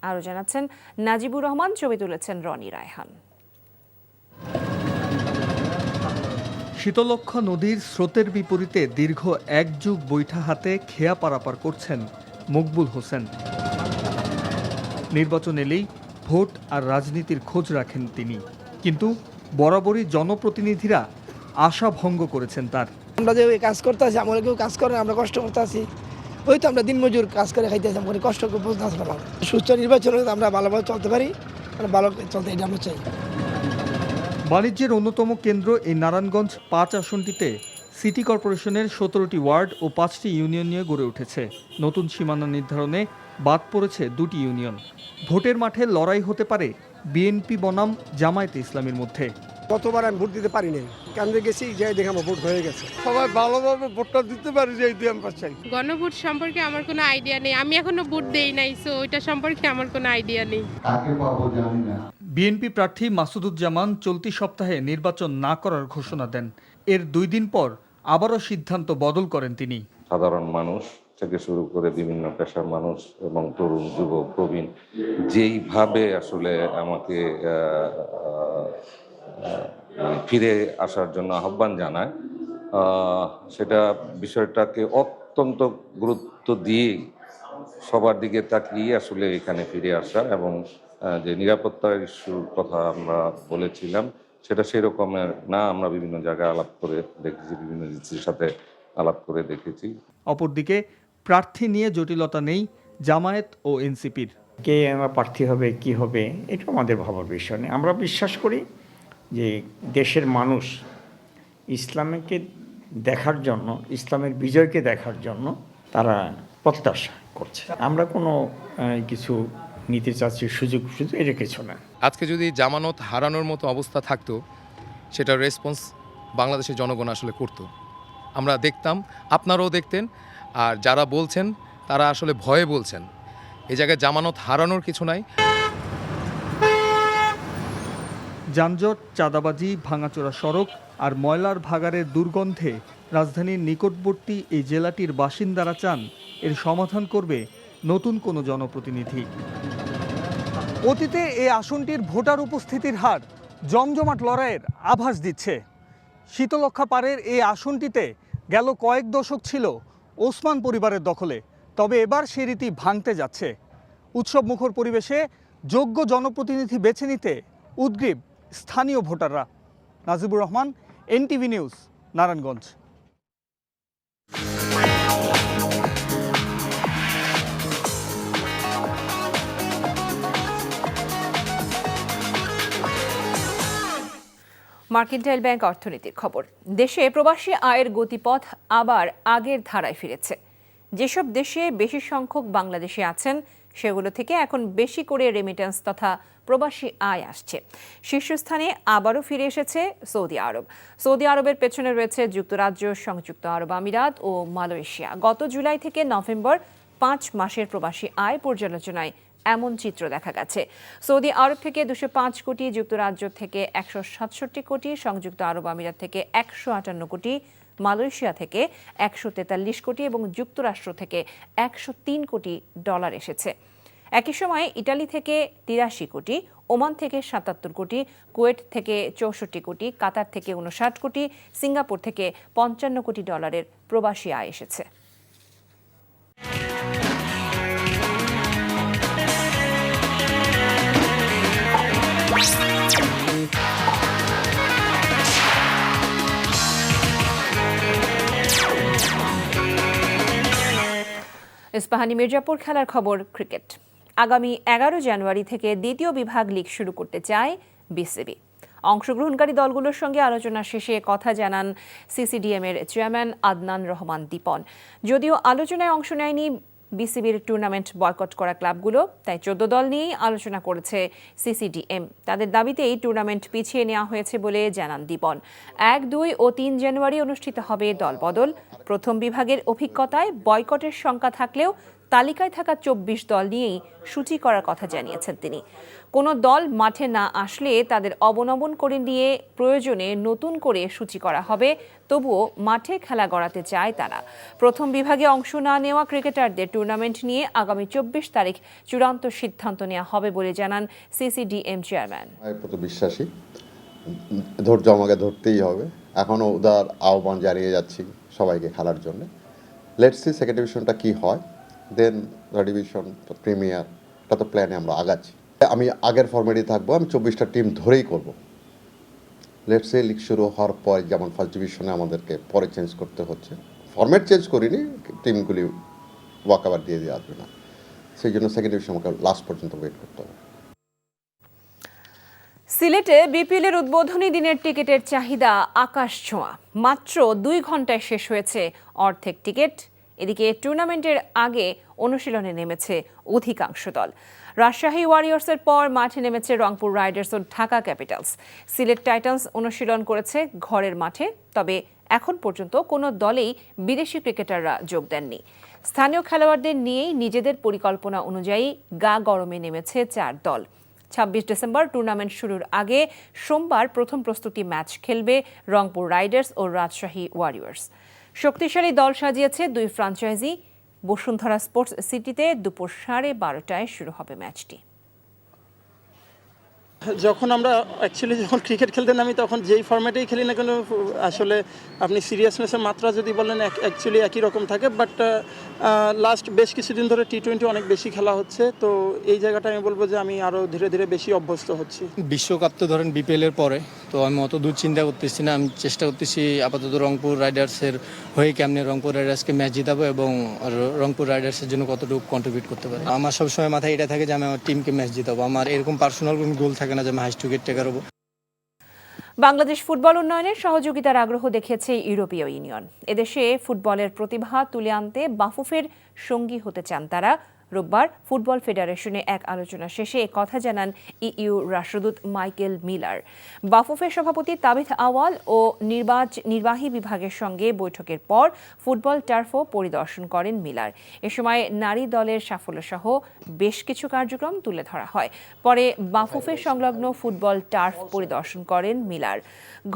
আরও জানাচ্ছেন নাজিবুর রহমান, ছবি তুলেছেন রনি রায়হান। শীতলক্ষ্যা নদীর স্রোতের বিপরীতে দীর্ঘ ১ যুগ বৈঠা হাতে খেয়া পারাপার করছেন মকবুল হোসেন। নির্বাচন এলেই ভোট আর রাজনীতির খোঁজ রাখেন তিনি, কিন্তু বরাবরই জনপ্রতিনিধিরা আশা ভঙ্গ করেছেন তার। আমরা যে কাজ করতে আছি, আমরা কেউ কাজ করে, আমরা কষ্ট করতে আছি, ওই তো আমরা দিনমজুর কাজ করে খাইতেছি, আমরা কষ্ট করে বলতে আসলাম। সুস্থ নির্বাচন আমরা ভালোভাবে চলতে পারি, ভালো চলতে এটা আমরা চাই। বাণিজ্যের অন্যতম কেন্দ্র এই নারায়ণগঞ্জ ৫ আসনটিতে সিটি কর্পোরেশনের ১৭টি ওয়ার্ড ও ৫টি ইউনিয়ন নিয়ে গড়ে উঠেছে। নতুন সীমানা নির্ধারণে বাদ পড়েছে 2টি ইউনিয়ন। ভোটের মাঠে লড়াই হতে পারে বিএনপি বনাম জামায়াতে ইসলামীর মধ্যে। গতবার আমি ভোট দিতে পারিনি, কেন্দ্রে গেছি, যাই দেখে আমার ভোট হয়ে গেছে। সবাই ভালোভাবে ভোটটা দিতে পারে, যে এই ২ চাই। গণভোট সম্পর্কে আমার কোনো আইডিয়া নেই, আমি এখনো ভোট দেই নাই, সো ওইটা সম্পর্কে আমার কোনো আইডিয়া নেই। বিএনপি প্রার্থী মাসুদুজ্জামান চলতি সপ্তাহে নির্বাচন না করার ঘোষণা দেন। এর 2 দিন পর আবারও সিদ্ধান্ত বদল করেন তিনি। সাধারণ মানুষ থেকে শুরু করে বিভিন্ন পেশার মানুষ এবং তরুণ, যুবক, প্রবীণ যেইভাবে আসলে আমাকে ফিরে আসার জন্য আহ্বান জানায়, সেটা বিষয়টাকে অত্যন্ত গুরুত্ব দিয়ে সবার দিকে তাকিয়ে আসলে এখানে ফিরে আসা এবং যে নিরাপত্তার ইস্যুর কথা আমরা বলেছিলাম সেটা সেই রকমের না। আমরা বিভিন্ন জায়গায় আলাপ করে দেখেছি, বিভিন্ন এজেন্সির সাথে আলাপ করে দেখেছি। অপরদিকে প্রার্থী নিয়ে জটিলতা নেই জামায়াত ও এনসিপির। কে আমার প্রার্থী হবে কি হবে এটা আমাদের ভাবার বিষয় নেই। আমরা বিশ্বাস করি যে দেশের মানুষ ইসলামকে দেখার জন্য, ইসলামের বিজয়কে দেখার জন্য তারা প্রত্যাশা করছে। আমরা কোনো কিছু নিতে চাচ্ছি সুযোগ এটা কিছু না। আজকে যদি জামানত হারানোর মতো অবস্থা থাকতো সেটার রেসপন্স বাংলাদেশের জনগণ আসলে করত। আমরা দেখতাম, আপনারাও দেখতেন। আর যারা বলছেন তারা আসলে ভয়ে বলছেন। এই জায়গায় জামানত হারানোর কিছু নাই। যানজট, চাঁদাবাজি, ভাঙাচোরা সড়ক আর ময়লার ভাগাড়ের দুর্গন্ধে রাজধানীর নিকটবর্তী এই জেলাটির বাসিন্দারা চান এর সমাধান করবে নতুন কোনো জনপ্রতিনিধি। অতীতে এই আসনটির ভোটার উপস্থিতির হার জমজমাট লড়াইয়ের আভাস দিচ্ছে। শীতলক্ষ্যা পারের এই আসনটিতে গেল কয়েক দশক ছিল ওসমান পরিবারের দখলে, তবে এবার সে রীতি ভাঙতে যাচ্ছে। উৎসব মুখর পরিবেশে যোগ্য জনপ্রতিনিধি বেছে নিতে উদ্গ্রীব স্থানীয় ভোটাররা। Najibur Rahman, NTV news, Narayanganj. Mercantile bank অর্থনীতির খবর। দেশে প্রবাসী আয়ের গতিপথ আবার আগের ধারায় ফিরেছে। যেসব দেশে বেশি সংখ্যক বাংলাদেশি আছেন সেগুলো থেকে এখন বেশি করে রেমিটেন্স তথা প্রবাসী আয় আসছে। শীর্ষস্থানে আবারও ফিরে এসেছে সৌদি আরব। সৌদি আরবের পেছনে রয়েছে যুক্তরাজ্য, সংযুক্ত আরব আমিরাত ও মালয়েশিয়া। গত জুলাই থেকে নভেম্বর 5 মাসের প্রবাসী আয় পর্যালোচনায় এমন চিত্র দেখা গেছে। সৌদি আরব থেকে 205 কোটি, যুক্তরাজ্য থেকে 167 কোটি, সংযুক্ত আরব আমিরাত থেকে 158 কোটি, মালয়েশিয়া থেকে 143 কোটি এবং যুক্তরাষ্ট্র থেকে 103 কোটি ডলার এসেছে। একই সময়ে ইটালি থেকে 83 কোটি, ওমান থেকে 77 কোটি, কুয়েত থেকে 64 কোটি, কাতার থেকে 59 কোটি, সিঙ্গাপুর থেকে 55 কোটি ডলারের প্রবাসী আয় এসেছে। ইস্পাহানি মির্জাপুর খেলার খবর। ক্রিকেট। আগামী 11 জানুয়ারি থেকে দ্বিতীয় বিভাগ লীগ শুরু করতে চায় বিসিবি। অংশগ্রহণকারী দলগুলোর সঙ্গে আলোচনা শেষে কথা জানান সিসিডিএম এর চেয়ারম্যান আদনান রহমান দীপন। যদিও আলোচনায় অংশ নেয়নি বিসিবির টুর্নামেন্ট বয়কট করা ক্লাবগুলো, তাই 14 দল নিয়েই আলোচনা করেছে সিসিডিএম। তাদের দাবিতেই টুর্নামেন্ট পিছিয়ে নেওয়া হয়েছে বলে জানান দীপন। 1, 2 ও 3 জানুয়ারি অনুষ্ঠিত হবে দলবদল। প্রথম বিভাগের অভিজ্ঞতায় বয়কটের শঙ্কা থাকলেও তালিকায় থাকা 24 দল নিয়েই সূচি করার কথা জানিয়েছেন তিনি। কোনো দল মাঠে না আসলে তাদের অবনমন করে নিয়ে প্রয়োজনে নতুন করে সূচি করা হবে, তবুও মাঠে খেলা গড়াতে চায় তারা। প্রথম বিভাগে অংশ না নেওয়া ক্রিকেটারদের টুর্নামেন্ট নিয়ে আগামী 24 তারিখ চূড়ান্ত সিদ্ধান্ত নেওয়া হবে বলে জানান সিসিডিএম চেয়ারম্যান। বিশ্বাসী, ধৈর্য আমাকে ধরতেই হবে। এখনও উদার আহ্বান জানিয়ে যাচ্ছি সবাইকে খেলার জন্য। লেটস সি সেকেন্ড ডিভিশনটা কী হয়, দেন থার্ড ডিভিশন, প্রিমিয়ার, এটা তো প্ল্যানে আমরা আগাচ্ছি। আমি আগের ফর্মেটই থাকবো, আমি 24টা টিম ধরেই করব। লেটস সি লিগ শুরু হওয়ার পর যেমন ফার্স্ট ডিভিশনে আমাদেরকে পরে চেঞ্জ করতে হচ্ছে, ফর্মেট চেঞ্জ করিনি, টিমগুলি ওয়াকওভার দিয়ে আসবে না, সেই জন্য সেকেন্ড ডিভিশন আমাকে লাস্ট পর্যন্ত ওয়েট করতে হবে। সিলেটে বিপিএলের উদ্বোধনী দিনের টিকিটের চাহিদা আকাশ ছোঁয়া। মাত্র 2 ঘন্টায় শেষ হয়েছে অর্ধেক টিকিট। এদিকে টুর্নামেন্টের আগে অনুশীলনে নেমেছে অধিকাংশ দল। রাজশাহী ওয়ারিয়র্সের পর মাঠে নেমেছে রংপুর রাইডার্স ও ঢাকা ক্যাপিটালস। সিলেট টাইটান্স অনুশীলন করেছে ঘরের মাঠে, তবে এখন পর্যন্ত কোনো দলেই বিদেশি ক্রিকেটাররা যোগ দেননি। স্থানীয় খেলোয়াড়দের নিয়েই নিজেদের পরিকল্পনা অনুযায়ী গা গরমে নেমেছে 4 দল। 26 ডিসেম্বর টুর্নামেন্ট শুরুর আগে সোমবার প্রথম প্রস্তুতি ম্যাচ খেলবে রংপুর রাইডার্স ও রাজশাহী ওয়ারিয়র্স। শক্তিশালী দল সাজিয়েছে 2 ফ্র্যাঞ্চাইজি। বসুন্ধরা স্পোর্টস সিটিতে দুপুর 12:30টায় শুরু হবে ম্যাচটি। যখন আমরা অ্যাকচুয়ালি যখন ক্রিকেট খেলতে নামি তখন যেই ফরম্যাটেই খেলি না কেন আসলে আপনি সিরিয়াসনেসের মাত্রা যদি বলেন অ্যাকচুয়ালি একই রকম থাকে, বাট লাস্ট বেশ কিছুদিন ধরে T20 অনেক বেশি খেলা হচ্ছে, তো এই জায়গাটা আমি বলবো যে আমি আরও ধীরে ধীরে বেশি অভ্যস্ত হচ্ছি। বিশ্বকাপ তো ধরেন বিপিএলের পরে, তো আমি অত দূর চিন্তা করতেছি না, আমি চেষ্টা করতেছি আপাতত রংপুর রাইডার্সের হয়ে কেমনে রংপুর রাইডার্সকে ম্যাচ জিতাবো এবং রংপুর রাইডার্সের জন্য কতটুকু কন্ট্রিবিউট করতে পারি। আমার সবসময় মাথায় এটা থাকে যে আমি আমার টিমকে ম্যাচ জিতাবো, আমার এরকম পার্সোনাল কোনো গোল থাকে না যে আমি হাইস্ট উইকেট টেকার হবো। বাংলাদেশ ফুটবল উন্নয়নের সহযোগিতার আগ্রহ দেখিয়েছে ইউরোপীয় ইউনিয়ন। এদেশে ফুটবলের প্রতিভা তুলে আনতে বাফুফের সঙ্গী হতে চান তারা। রোববার ফুটবল ফেডারেশনে এক আলোচনা শেষে একথা জানান ইইউ রাষ্ট্রদূত মাইকেল মিলার। বাফুফের সভাপতি তাবিথ আওয়াল ও নির্বাহী বিভাগের সঙ্গে বৈঠকের পর ফুটবল টার্ফও পরিদর্শন করেন মিলার। এ সময় নারী দলের সাফল্যসহ বেশ কিছু কার্যক্রম তুলে ধরা হয়। পরে বাফুফের সংলগ্ন ফুটবল টার্ফ পরিদর্শন করেন মিলার।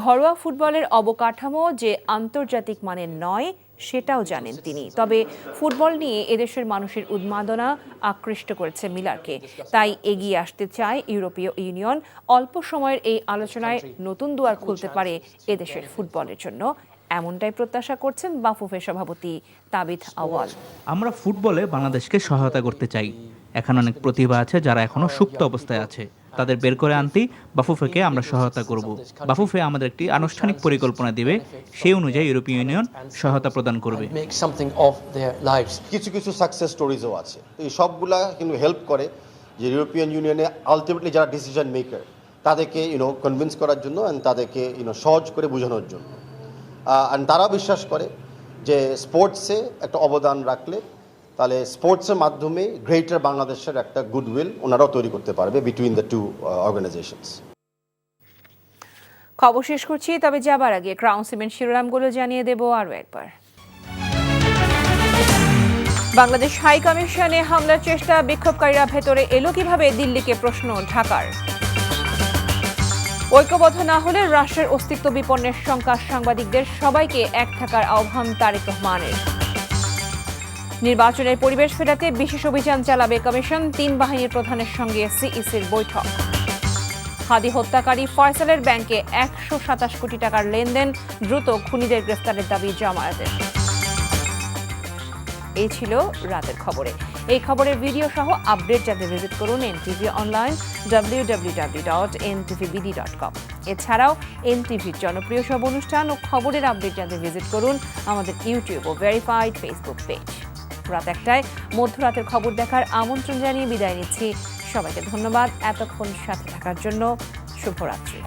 ঘরোয়া ফুটবলের অবকাঠামো যে আন্তর্জাতিক মানের নয় সেটাও জানেন তিনি। তবে ফুটবল নিয়ে এদেশের মানুষের উন্মাদনা আকৃষ্ট করেছে মিলারকে, তাই এগিয়ে আসতে চায় ইউরোপীয় ইউনিয়ন। অল্প সময়ের এই আলোচনায় নতুন দুয়ার খুলতে পারে এদেশের ফুটবলের জন্য, এমনটাই প্রত্যাশা করছেন বাফুফের সভাপতি তাবিথ আওয়াল। আমরা ফুটবলে বাংলাদেশকে সহায়তা করতে চাই। এখানে অনেক প্রতিভা আছে যারা এখনো সুপ্ত অবস্থায় আছে, তাদের বের করে আনতেই বাফুফেকে আমরা সহায়তা করব। বাফুফে আমাদের একটি আনুষ্ঠানিক পরিকল্পনা দিবে, সেই অনুযায়ী ইউরোপীয় ইউনিয়ন সহায়তা প্রদান করবে। কিছু কিছু সাকসেস স্টোরিজও আছে, এই সবগুলা কিন্তু হেল্প করে যে ইউরোপিয়ান ইউনিয়নে আলটিমেটলি যারা ডিসিশন মেকার তাদেরকে কনভিন্স করার জন্য অ্যান্ড তাদেরকে সহজ করে বোঝানোর জন্য। অ্যান্ড তারা বিশ্বাস করে যে স্পোর্টসে একটা অবদান রাখলে তাহলে স্পোর্টসের মাধ্যমে গ্রেটার বাংলাদেশের একটা গুডউইল ওনারাও তৈরি করতে পারবে বিটুইন দ্য টু অর্গানাইজেশনস। খবর শেষ করছি, তবে যাবার আগে ক্রাউন সিমেন্ট শিরোনামগুলো জানিয়ে দেব আরও একবার। বাংলাদেশ হাই কমিশনে হামলার চেষ্টা, বিক্ষোভকারীরা ভেতরে এলো কিভাবে, দিল্লিকে প্রশ্ন ঢাকার। ঐক্যবদ্ধ না হলে রাষ্ট্রের অস্তিত্ব বিপন্নের শঙ্কা সাংবাদিকদের, সবাইকে এক থাকার আহ্বান তারেক রহমানের। নির্বাচনের পরিবেশ ফেরাতে বিশেষ অভিযান চালাবে কমিশন, 3 বাহিনীর প্রধানের সঙ্গে সিইসির বৈঠক। হাদি হত্যাকারী ফয়সালের ব্যাংকে 127 কোটি টাকার লেনদেন, দ্রুত খুনিদের গ্রেফতারের দাবি জামায়াতের। এই ছিল রাতের খবরে। এই খবরের ভিডিও সহ আপডেট জানতে ভিজিট করুন NTV অনলাইন www.ntvbd.com। এছাড়াও এনটিভির জনপ্রিয় সব অনুষ্ঠান ও খবরের আপডেট জানতে ভিজিট করুন আমাদের ইউটিউব ও ভেরিফাইড ফেসবুক পেজ। রাত 1টায় মধ্যরাতের খবর দেখার আমন্ত্রণ জানিয়ে বিদায় নিচ্ছি। সবাইকে ধন্যবাদ এতক্ষণ সাথে থাকার জন্য। শুভরাত্রি।